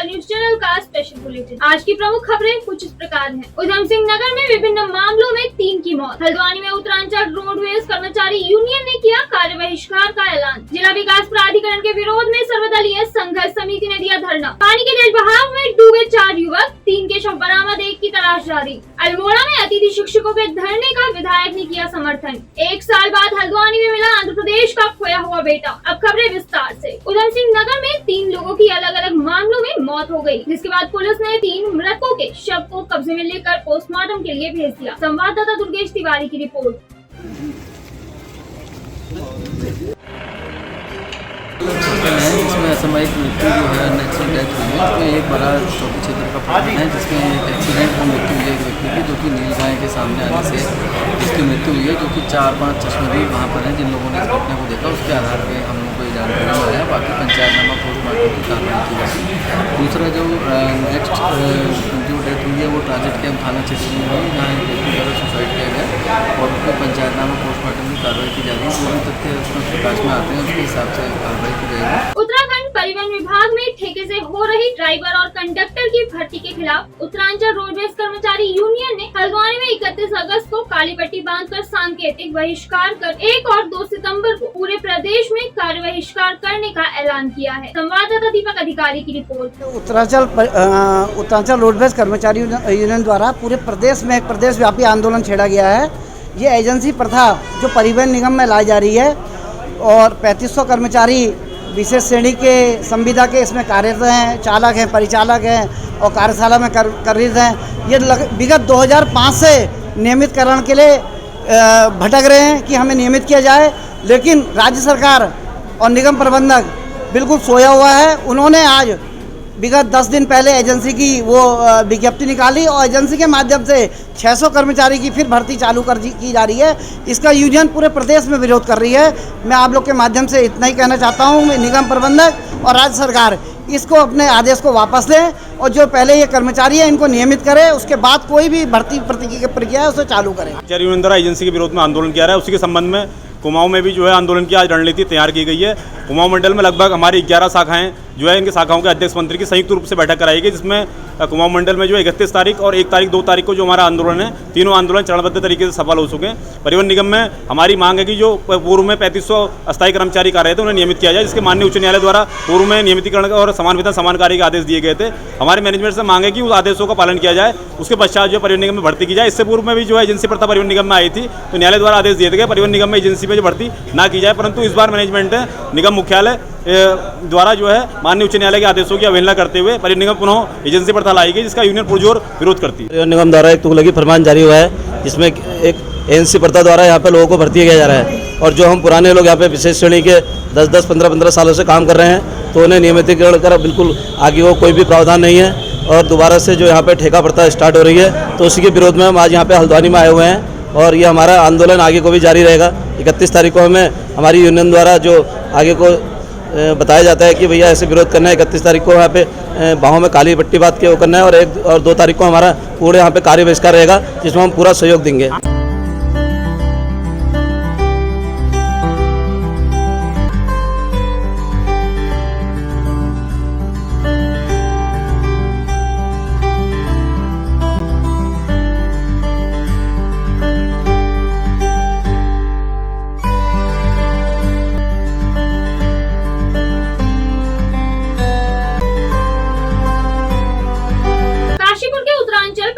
News channel का special bulletin. आज की प्रमुख खबरें कुछ इस प्रकार हैं। उधम सिंह नगर में विभिन्न मामलों में 3 की मौत। हल्द्वानी में उत्तरांचल रोडवेज कर्मचारी यूनियन ने किया कार्य बहिष्कार का ऐलान। जिला विकास प्राधिकरण के विरोध में सर्वदलीय संघर्ष समिति ने दिया धरना। पानी के तेज बहाव में डूबे 4 युवक, 3 के शव बरामद, 1 की तलाश जारी। अल्मोड़ा में अतिथि शिक्षकों के धरने का विधायक ने किया समर्थन। 1 साल बाद हल्द्वानी में मिला आंध्र प्रदेश का खोया हुआ बेटा। अब खबरें विस्तार से। उधम सिंह नगर में 3 लोगों की अलग अलग मामलों में मौत हो गई, जिसके बाद पुलिस ने 3 मृतकों के शव को कब्जे में लेकर पोस्टमार्टम के लिए भेज दिया। संवाददाता दुर्गेश तिवारी की रिपोर्ट। जिसमें असामयिक मृत्यु जो है नेचुरल डेथ हुई है, उसमें एक बड़ा चौकी क्षेत्र का प्रकरण है जिसमें एक एक्सीडेंट में मृत्यु हुई है एक व्यक्ति की, जो कि नीलगाय के सामने आने से जिसकी मृत्यु हुई है, जो कि 4-5 चश्मदीद वहाँ पर हैं जिन लोगों ने इस घटना को देखा, उसके आधार पर हम लोग को ये जानकारी मिला है। बाकी पंचायतनामा पोस्टमार्टम की कार्रवाई की जाएगी। दूसरा जो नेक्स्ट जो डेथ हुई है वो ट्रांजिट कैंप थाना क्षेत्र में हुई, जहाँ एक व्यक्ति द्वारा सुसाइड किया गया और उसको पंचायतनामा पोस्टमार्टम की कार्रवाई की जाएगी। जो भी तथ्य उसमें प्रकाश में आते हैं उसके हिसाब से कार्रवाई की जाएगी। उत्तराखंड परिवहन विभाग में ठेके से हो रही ड्राइवर और कंडक्टर की भर्ती के खिलाफ उत्तरांचल रोडवेज कर्मचारी यूनियन ने हल्द्वानी में 31 अगस्त को काली पट्टी बांधकर सांकेतिक बहिष्कार कर 1 और 2 सितंबर को पूरे प्रदेश में कार्य बहिष्कार करने का ऐलान किया है। संवाददाता दीपक अधिकारी की रिपोर्ट। उत्तरांचल रोडवेज कर्मचारी यूनियन द्वारा पूरे प्रदेश में एक प्रदेश व्यापी आंदोलन छेड़ा गया है। ये एजेंसी प्रथा जो परिवहन निगम में लाई जा रही है और 3500 कर्मचारी विशेष श्रेणी के संविदा के इसमें कार्यरत हैं, चालक हैं, परिचालक हैं और कार्यशाला में कार्यरत हैं। ये विगत 2005 से नियमितकरण के लिए भटक रहे हैं कि हमें नियमित किया जाए, लेकिन राज्य सरकार और निगम प्रबंधक बिल्कुल सोया हुआ है। उन्होंने आज विगत 10 दिन पहले एजेंसी की वो विज्ञप्ति निकाली और एजेंसी के माध्यम से 600 कर्मचारी की फिर भर्ती चालू की जा रही है। इसका यूनियन पूरे प्रदेश में विरोध कर रही है। मैं आप लोग के माध्यम से इतना ही कहना चाहता हूँ, निगम प्रबंधक और राज्य सरकार इसको अपने आदेश को वापस लें और जो पहले ये कर्मचारी है इनको नियमित करें, उसके बाद कोई भी भर्ती प्रक्रिया है उसे चालू करें। कर्मचारी यूनियन द्वारा एजेंसी के विरोध में आंदोलन किया रहा है, उसी के संबंध में कुमाऊं में भी जो है आंदोलन की आज रणनीति तैयार की गई है। कुमाऊं मंडल में लगभग हमारी 11 शाखाएं जो है, इनके शाखाओं के अध्यक्ष मंत्री की संयुक्त रूप से बैठक कराई गई, जिसमें कुमाऊं मंडल में जो 31 तारीख और 1 तारीख 2 तारीख को जो हमारा आंदोलन है, तीनों आंदोलन चरणबद्ध तरीके से सफल हो चुके हैं। परिवहन निगम में हमारी मांग है कि जो पूर्व में 3500 अस्थायी कर्मचारी कार्य थे उन्हें नियमित किया जाए, जिसके माननीय उच्च न्यायालय द्वारा पूर्व में नियमितीकरण और समान वेतन समान कार्य के आदेश दिए गए थे। हमारे मैनेजमेंट से मांग है कि उस आदेशों का पालन किया जाए, उसके पश्चात जो परिवहन निगम में भर्ती की जाए। इससे पूर्व में भी जो है एजेंसी प्रथा परिवहन निगम में आई थी, तो न्यायालय द्वारा आदेश दिए थे परिवहन निगम में एजेंसी में जो भर्ती ना की जाए, परंतु इस बार मैनेजमेंट निगम मुख्यालय द्वारा जो है माननीय उच्च न्यायालय के आदेशों की अवहेलना करते हुए परिवहन निगम पुनः एजेंसी प्रथा लाई गई, जिसका यूनियन पुरजोर विरोध करती है। परिवहन निगम द्वारा एक तुगलकी फरमान जारी हुआ है, जिसमें एक एजेंसी प्रथा द्वारा यहाँ पे लोगों को भर्ती किया जा रहा है और जो हम पुराने लोग यहाँ पे विशेष श्रेणी के 10-10, 15-15 सालों से काम कर रहे हैं, तो उन्हें नियमितीकरण कर बिल्कुल आगे वो कोई भी प्रावधान नहीं है और दोबारा से जो यहाँ पे ठेका प्रथा स्टार्ट हो रही है, तो उसी के विरोध में हम आज यहाँ पे हल्द्वानी में आए हुए हैं और ये हमारा आंदोलन आगे को भी जारी रहेगा। 31 तारीख को हमें हमारी यूनियन द्वारा जो आगे को बताया जाता है कि भैया ऐसे विरोध करना है, 31 तारीख को यहाँ पे बाहों में काली पट्टी बात के वो करना है और 1 और 2 तारीख को हमारा पूरे यहाँ पे कार्य बहिष्कार रहेगा, जिसमें हम पूरा सहयोग देंगे।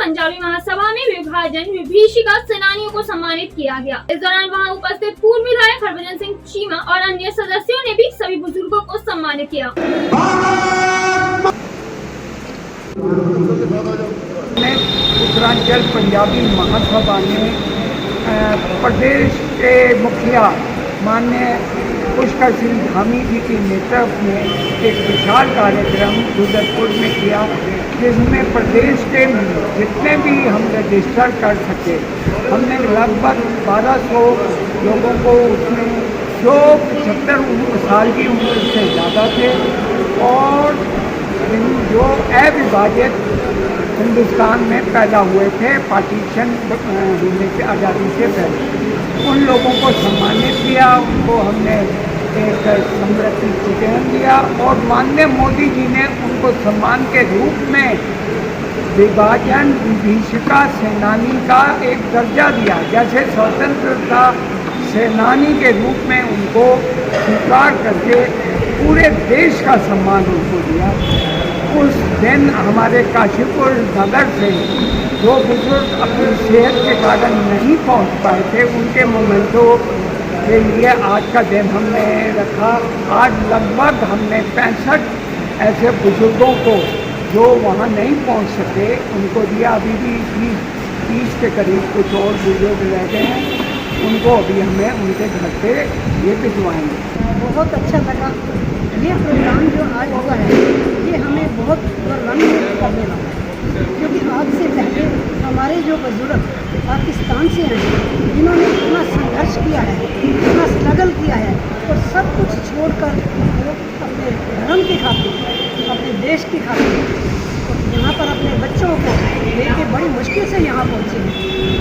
पंजाबी महासभा में विभाजन विभीषिका सेनानियों को सम्मानित किया गया। इस दौरान वहां उपस्थित पूर्व विधायक हरभजन सिंह चीमा और अन्य सदस्यों ने भी सभी बुजुर्गों को सम्मानित किया। उत्तरांचल पंजाबी महासभा ने प्रदेश के मुखिया माननीय पुष्कर सिंह धामी जी के नेतृत्व में एक विशाल कार्यक्रम रुद्रपुर में किया, जिसमें प्रदेश के जितने भी हम रजिस्टर कर सके, हमने लगभग 1200 लोगों को उसमें जो 75 साल की उम्र से ज़्यादा थे और जो अविभाजित हिंदुस्तान में पैदा हुए थे पार्टीशन होने से आज़ादी से पहले, उन लोगों को सम्मानित किया। उनको हमने एक स्मृति चिन्ह दिया और माननीय मोदी जी ने उनको सम्मान के रूप में विभाजन विभीषिका सेनानी का एक दर्जा दिया। जैसे स्वतंत्रता सेनानी के रूप में उनको स्वीकार करके पूरे देश का सम्मान उनको दिया। उस दिन हमारे काशीपुर नगर से जो बुजुर्ग अपनी सेहत के कारण नहीं पहुंच पाए थे, उनके मोमेंटो के लिए आज का दिन हमने रखा। आज लगभग हमने 65 ऐसे बुजुर्गों को जो वहाँ नहीं पहुँच सके उनको दिया। अभी भी 30 के करीब कुछ और बुजुर्ग रह गए हैं, उनको अभी हमें उनके घर पे ये भिजवाएंगे। बहुत अच्छा लगा ये प्रोग्राम जो आज हुआ है, ये हमें बहुत गौरवान्वित करने वाला है, क्योंकि आज से पहले हमारे जो बुजुर्ग पाकिस्तान से आए हैं, जिन्होंने इतना संघर्ष किया है, इतना स्ट्रगल किया है और सब कुछ छोड़कर वो अपने धर्म की खातिर, अपने देश की खातिर यहाँ पर अपने बच्चों को लेके बड़ी मुश्किल से यहाँ पहुँचे हैं।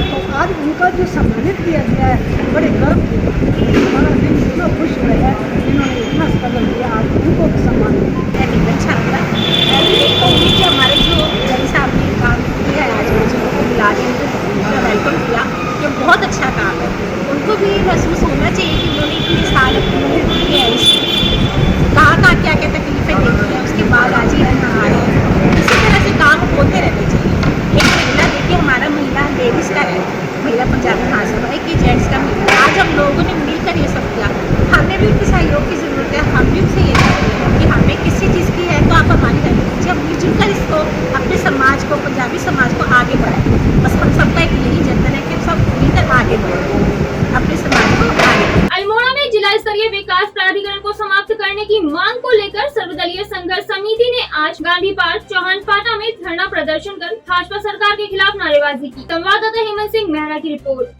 तो आज उनका जो सम्मानित किया गया है, बड़े गर्व की बात है। हमारा दिल इतना खुश हो रहा है, जिन्होंने इतना स्ट्रगल किया, आज उनको भी सम्मान मिला। अच्छा लगा। कहूँगी कि हमारे जो जज साहब ने काम किया है, आज बच्चों को बुला के उनको वेलकम किया, ये बहुत अच्छा काम है। उनको भी महसूस होना चाहिए कि उन्होंने इतने साल अपने दिए हैं, कहाँ क्या क्या तकलीफें देखी हैं, उसके बाद आज ये यहाँ आए हैं। इसी तरह से काम होते रहने चाहिए। एक महिला देखिए, हमारा महिला लेडीज़ का है, महिला पंजाबी महासभा है कि जेंट्स का महिला। आज हम लोगों ने मिलकर ये सब किया। हमें भी उनके सहयोग की ज़रूरत है। हम भी उनसे ये चाहते हैं कि हमें किसी चीज़ की है तो आप हमारी हेल्प कीजिए, हम मिलजुल कर इसको अपने समाज को, पंजाबी समाज को आगे बढ़ाएं। बस हम सबका एक यही जतन है कि सब मिलकर आगे बढ़ें, अपने समाज को आगे बढ़ाएं। अल्मोड़ा में जिला स्तरीय विकास प्राधिकरण को समाप्त करने की मांग को लेकर सर्वदलीय संघर्ष समिति ने आज गांधी पार्क चौहान फाटा में धरना प्रदर्शन कर भाजपा सरकार के खिलाफ नारेबाजी की। संवाददाता हेमंत सिंह मेहरा की रिपोर्ट।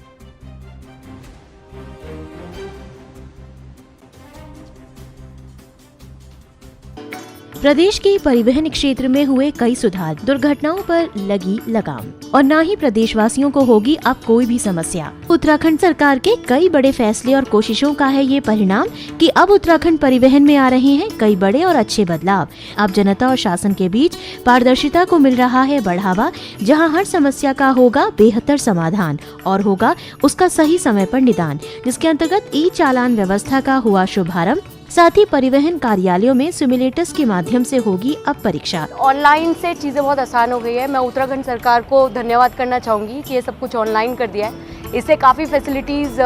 प्रदेश के परिवहन क्षेत्र में हुए कई सुधार, दुर्घटनाओं पर लगी लगाम और न ही प्रदेशवासियों को होगी अब कोई भी समस्या। उत्तराखंड सरकार के कई बड़े फैसले और कोशिशों का है ये परिणाम कि अब उत्तराखंड परिवहन में आ रहे हैं कई बड़े और अच्छे बदलाव। अब जनता और शासन के बीच पारदर्शिता को मिल रहा है बढ़ावा, जहां हर समस्या का होगा बेहतर समाधान और होगा उसका सही समय पर निदान, जिसके अंतर्गत ई चालान व्यवस्था का हुआ शुभारंभ। साथ ही परिवहन कार्यालयों में सिमुलेटर्स के माध्यम से होगी अब परीक्षा। ऑनलाइन से चीज़ें बहुत आसान हो गई है। मैं उत्तराखंड सरकार को धन्यवाद करना चाहूँगी कि ये सब कुछ ऑनलाइन कर दिया है। इससे काफ़ी फैसिलिटीज़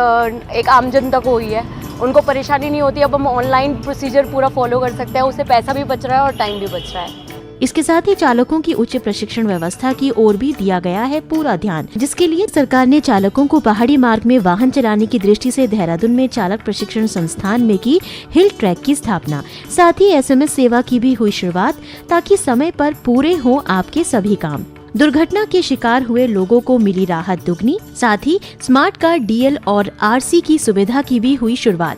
एक आम जनता को हुई है, उनको परेशानी नहीं होती। अब हम ऑनलाइन प्रोसीजर पूरा फॉलो कर सकते हैं, उससे पैसा भी बच रहा है और टाइम भी बच रहा है। इसके साथ ही चालकों की उच्च प्रशिक्षण व्यवस्था की ओर भी दिया गया है पूरा ध्यान, जिसके लिए सरकार ने चालकों को पहाड़ी मार्ग में वाहन चलाने की दृष्टि से देहरादून में चालक प्रशिक्षण संस्थान में की हिल ट्रैक की स्थापना। साथ ही SMS सेवा की भी हुई शुरुआत, ताकि समय पर पूरे हों आपके सभी काम। दुर्घटना के शिकार हुए लोगों को मिली राहत दुगनी। साथ ही स्मार्ट कार्ड, DL और RC की सुविधा की भी हुई शुरुआत।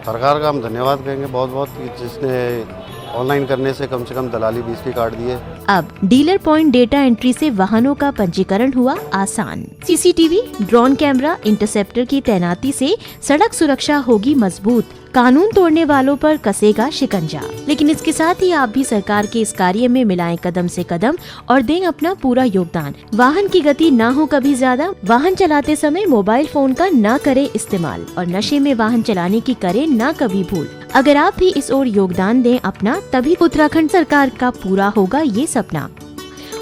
सरकार का हम धन्यवाद करेंगे बहुत जिसने ऑनलाइन करने से कम दलाली 20 की काट दिए। अब डीलर पॉइंट डेटा एंट्री से वाहनों का पंजीकरण हुआ आसान। CCTV, ड्रोन कैमरा, इंटरसेप्टर की तैनाती से सड़क सुरक्षा होगी मजबूत। कानून तोड़ने वालों पर कसेगा शिकंजा। लेकिन इसके साथ ही आप भी सरकार के इस कार्य में मिलाएं कदम से कदम और दें अपना पूरा योगदान। वाहन की गति ना हो कभी ज्यादा, वाहन चलाते समय मोबाइल फोन का ना करें इस्तेमाल और नशे में वाहन चलाने की करें ना कभी भूल। अगर आप भी इस ओर योगदान दें अपना, तभी उत्तराखंड सरकार का पूरा होगा ये सपना।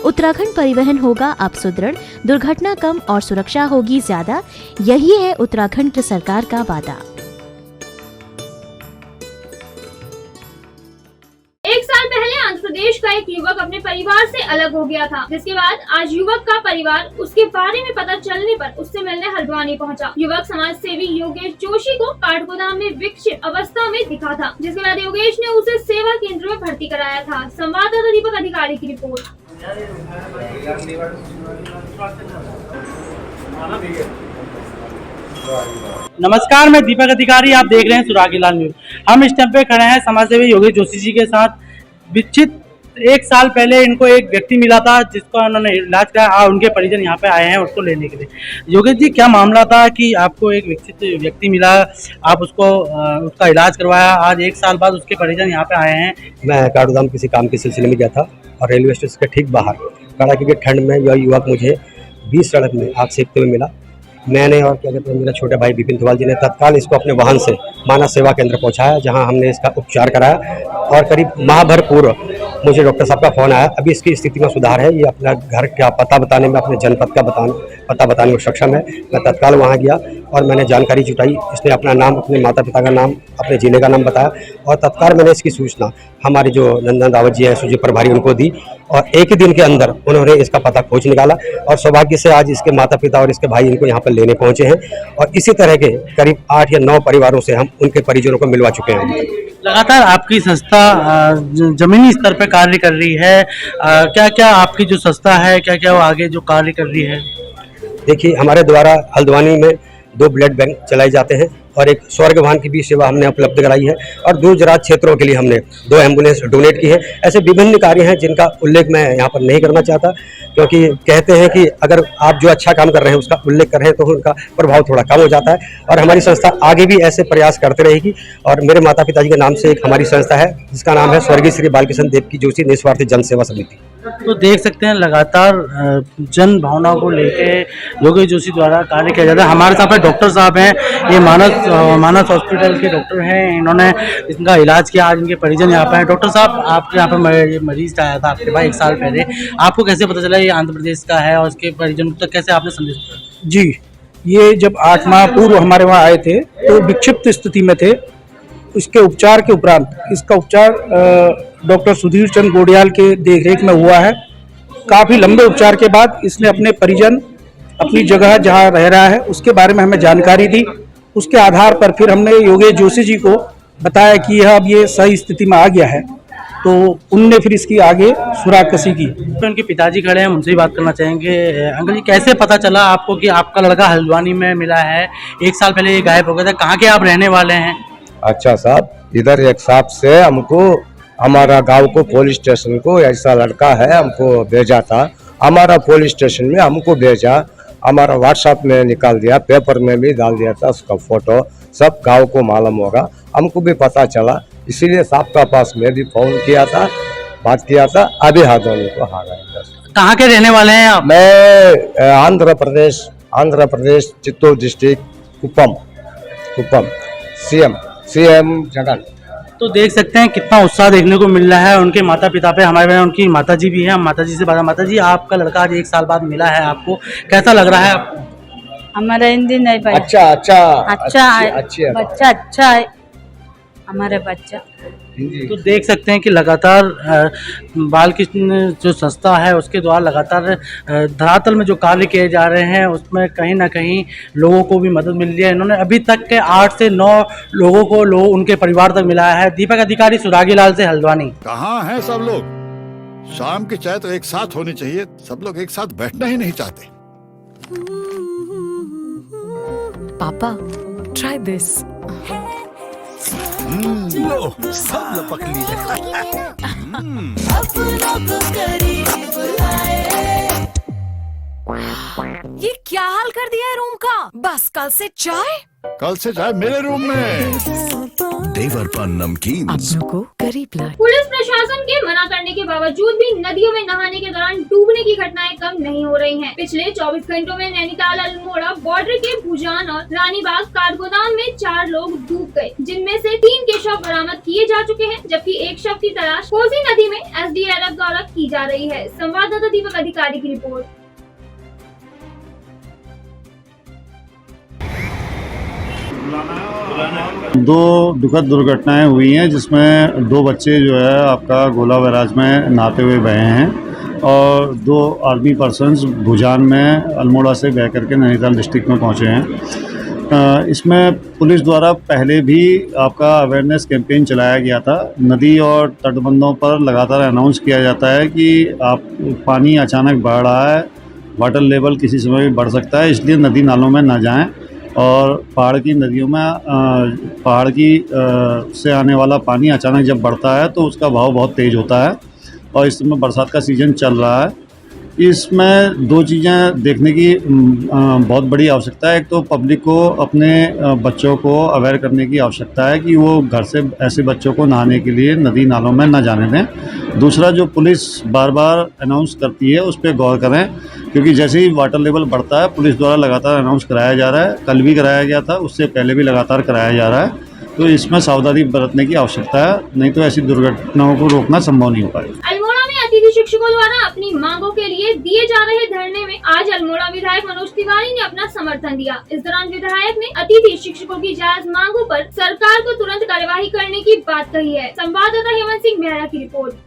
उत्तराखंड परिवहन होगा अब सुदृढ़, दुर्घटना कम और सुरक्षा होगी ज्यादा। यही है उत्तराखंड सरकार का वादा। एक साल पहले आंध्र प्रदेश का एक युवक अपने परिवार से अलग हो गया था, जिसके बाद आज युवक का परिवार उसके बारे में पता चलने पर उससे मिलने हल्द्वानी पहुंचा। युवक समाज सेवी योगेश जोशी को काठगोदाम में विक्षिप्त अवस्था में दिखा था, जिसके बाद योगेश ने उसे सेवा केंद्र में भर्ती कराया था। संवाददाता दीपक अधिकारी की रिपोर्ट। नमस्कार, मैं दीपक अधिकारी, आप देख रहे हैं सुरागीलाल न्यूज। हम इस टाइम पे खड़े हैं समाज सेवी योगेश जोशी जी के साथ। विक्षिप्त तो 1 साल पहले इनको एक व्यक्ति मिला था जिसका उन्होंने इलाज कराया, उनके परिजन यहाँ पे आए हैं उसको लेने के लिए। योगेश जी, क्या मामला था कि आपको एक व्यक्ति मिला, आप उसको उसका इलाज करवाया, आज 1 साल बाद उसके परिजन यहाँ पे आए हैं? मैं काठगोदाम किसी काम के सिलसिले में गया था और रेलवे स्टेशन के ठीक बाहर कड़ाके की ठंड में यह युवक मुझे 20 सड़क में आग सेकते हुए मिला। मैंने और क्या कहते हैं मेरा छोटा भाई विपिन थवाल जी ने तत्काल इसको अपने वाहन से मानस सेवा केंद्र पहुंचाया, जहां हमने इसका उपचार कराया और करीब माह भर पूर्व मुझे डॉक्टर साहब का फ़ोन आया। अभी इसकी स्थिति में सुधार है, ये अपना घर का पता बताने में, अपने जनपद का पता बताने में सक्षम है। मैं तत्काल वहाँ गया और मैंने जानकारी जुटाई। इसने अपना नाम, अपने माता पिता का नाम, अपने जिले का नाम बताया और तत्काल मैंने इसकी सूचना हमारे जो नंदन रावत जी है सूची प्रभारी उनको दी और एक ही दिन के अंदर उन्होंने इसका पता खोज निकाला और सौभाग्य से आज इसके माता पिता और इसके भाई इनको यहाँ पर लेने पहुँचे हैं और इसी तरह के करीब 8 या 9 परिवारों से हम उनके परिजनों को मिलवा चुके हैं। लगातार आपकी संस्था जमीनी स्तर पर कार्य कर रही है, क्या क्या आपकी जो संस्था है, क्या क्या वो आगे जो कार्य कर रही है? देखिए, हमारे द्वारा हल्द्वानी में 2 ब्लड बैंक चलाए जाते हैं और एक स्वर्ग वाहन की भी सेवा हमने उपलब्ध कराई है और दूर दराज क्षेत्रों के लिए हमने 2 एम्बुलेंस डोनेट की है। ऐसे विभिन्न कार्य हैं जिनका उल्लेख मैं यहाँ पर नहीं करना चाहता, क्योंकि कहते हैं कि अगर आप जो अच्छा काम कर रहे हैं उसका उल्लेख कर रहे हैं तो उनका प्रभाव थोड़ा कम हो जाता है और हमारी संस्था आगे भी ऐसे प्रयास करते रहेगी। और मेरे माता पिताजी के नाम से एक हमारी संस्था है जिसका नाम है स्वर्गीय श्री बालकृष्ण देवकी जोशी निस्वार्थी जन सेवा समिति। तो देख सकते हैं लगातार जन भावनाओं को लेके योगेश जोशी द्वारा कार्य किया जाता है। हमारे साथ में डॉक्टर साहब हैं, ये मानस हॉस्पिटल के डॉक्टर हैं, इन्होंने इनका इलाज किया, आज इनके परिजन यहाँ पे हैं। डॉक्टर साहब, आपके यहाँ पे मरीज आया था आपके पास 1 साल पहले, आपको कैसे पता चला ये आंध्र प्रदेश का है और इसके परिजन तक कैसे आपने संदेश दिया? जी, ये जब 8 माह पूर्व हमारे वहाँ आए थे तो विक्षिप्त स्थिति में थे। इसके उपचार के उपरांत इसका उपचार डॉक्टर सुधीर चंद गोडियाल के देखरेख में हुआ है। काफ़ी लंबे उपचार के बाद इसने अपने परिजन, अपनी जगह जहाँ रह रहा है उसके बारे में हमें जानकारी दी। उसके आधार पर फिर हमने योगेश जोशी जी को बताया कि यह अब ये सही स्थिति में आ गया है, तो उनने फिर इसकी आगे सुराग कसी की। तो उनके पिताजी खड़े हैं, उनसे ही बात करना चाहेंगे। अंकल जी, कैसे पता चला आपको कि आपका लड़का हल्द्वानी में मिला है? 1 साल पहले ये गायब हो गया था, कहाँ के आप रहने वाले हैं? अच्छा साहब, इधर एक साहब से हमको हमारा गांव को पुलिस स्टेशन को ऐसा लड़का है हमको भेजा था। हमारा पुलिस स्टेशन में हमको भेजा, हमारा व्हाट्सएप में निकाल दिया, पेपर में भी डाल दिया था उसका फोटो, सब गांव को मालूम होगा। हमको भी पता चला, इसीलिए साहब का पास में भी फोन किया था, बात किया था। अभी हल्द्वानी को हारा है। कहाँ के रहने वाले हैं आप? मैं आंध्र प्रदेश चित्तूर डिस्ट्रिक्ट कुप्पम सीएम जगन। तो देख सकते हैं कितना उत्साह देखने को मिल रहा है उनके माता पिता पे। हमारे में उनकी माताजी भी हैं, हम माताजी से बात। माताजी, आपका लड़का आज 1 साल बाद मिला है, आपको कैसा लग रहा है आपको? हमारा हिंदी नहीं भाई। अच्छा है, बच्चा अच्छा है हमारे बच्चा। तो देख सकते हैं कि लगातार बालकृष्ण जो संस्था है उसके द्वारा लगातार धरातल में जो कार्य किए जा रहे हैं उसमें कहीं ना कहीं लोगों को भी मदद मिल रही है। इन्होंने अभी तक के 8 से 9 लोगों को उनके परिवार तक मिला है। दीपक अधिकारी, सुरागी लाल से हल्द्वानी। कहाँ हैं सब लोग? शाम की चाय तो एक साथ होनी चाहिए, सब लोग एक साथ बैठना ही नहीं चाहते। पापा, ट्राई दिस। लो, सब लपक लिए। ये क्या हाल कर दिया है रूम का? बस कल से चाय मेरे रूम में। देवरपन नमकीन को करीब लाए। पुलिस प्रशासन के मना करने के बावजूद भी नदियों में नहाने के दौरान डूबने की घटनाएं कम नहीं हो रही हैं। पिछले 24 घंटों में नैनीताल अल्मोड़ा बॉर्डर के भुजान और रानीबाग काठगोदाम में 4 लोग डूब गए, जिनमें से 3 के शव बरामद किए जा चुके हैं, जबकि एक शव की तलाश कोसी नदी में एसडीआरएफ द्वारा की जा रही है। संवाददाता दीपक अधिकारी की रिपोर्ट। दो दुखद दुर्घटनाएं हुई हैं जिसमें 2 बच्चे जो है आपका गोला बैराज में नहाते हुए बहे हैं और 2 आर्मी पर्सन्स भुजान में अल्मोड़ा से बह करके नैनीताल डिस्ट्रिक्ट में पहुंचे हैं। इसमें पुलिस द्वारा पहले भी आपका अवेयरनेस कैंपेन चलाया गया था। नदी और तटबंधों पर लगातार अनाउंस किया जाता है कि आप पानी अचानक बढ़ रहा है, वाटर लेवल किसी समय भी बढ़ सकता है, इसलिए नदी नालों में ना जाएं और पहाड़ की नदियों में से आने वाला पानी अचानक जब बढ़ता है तो उसका बहाव बहुत तेज़ होता है। और इस समय बरसात का सीज़न चल रहा है। इसमें दो चीज़ें देखने की बहुत बड़ी आवश्यकता है। एक तो पब्लिक को अपने बच्चों को अवेयर करने की आवश्यकता है कि वो घर से ऐसे बच्चों को नहाने के लिए नदी नालों में न जाने दें। दूसरा, जो पुलिस बार बार अनाउंस करती है उस पर गौर करें, क्योंकि जैसे ही वाटर लेवल बढ़ता है पुलिस द्वारा लगातार अनाउंस कराया जा रहा है। कल भी कराया गया था, उससे पहले भी लगातार कराया जा रहा है। तो इसमें सावधानी बरतने की आवश्यकता है, नहीं तो ऐसी दुर्घटनाओं को रोकना संभव नहीं हो पाएगा। अल्मोड़ा में अतिथि शिक्षकों द्वारा अपनी मांगों के लिए दिए जा रहे धरने में आज अल्मोड़ा विधायक मनोज तिवारी ने अपना समर्थन दिया। इस दौरान विधायक ने अतिथि शिक्षकों की जायज मांगों पर सरकार को तुरंत कार्यवाही करने की बात कही है। संवाददाता हेमंत सिंह मेहरा की रिपोर्ट।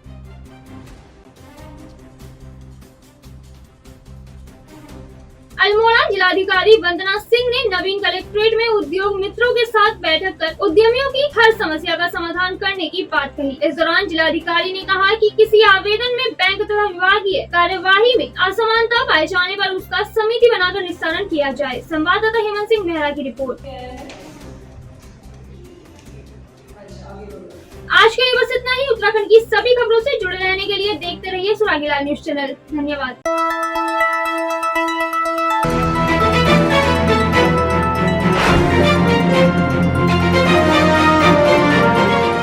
अल्मोड़ा जिलाधिकारी वंदना सिंह ने नवीन कलेक्ट्रेट में उद्योग मित्रों के साथ बैठक कर उद्यमियों की हर समस्या का समाधान करने की बात कही। इस दौरान जिलाधिकारी ने कहा कि किसी आवेदन में बैंक तथा विभागीय कार्यवाही में असमानता पाए जाने पर उसका समिति बनाकर निस्तारण किया जाए। संवाददाता हेमंत सिंह मेहरा की रिपोर्ट। आज के लिए बस इतना ही। उत्तराखंड की सभी खबरों से जुड़े रहने के लिए देखते रहिए सुरागीलाल न्यूज चैनल। धन्यवाद।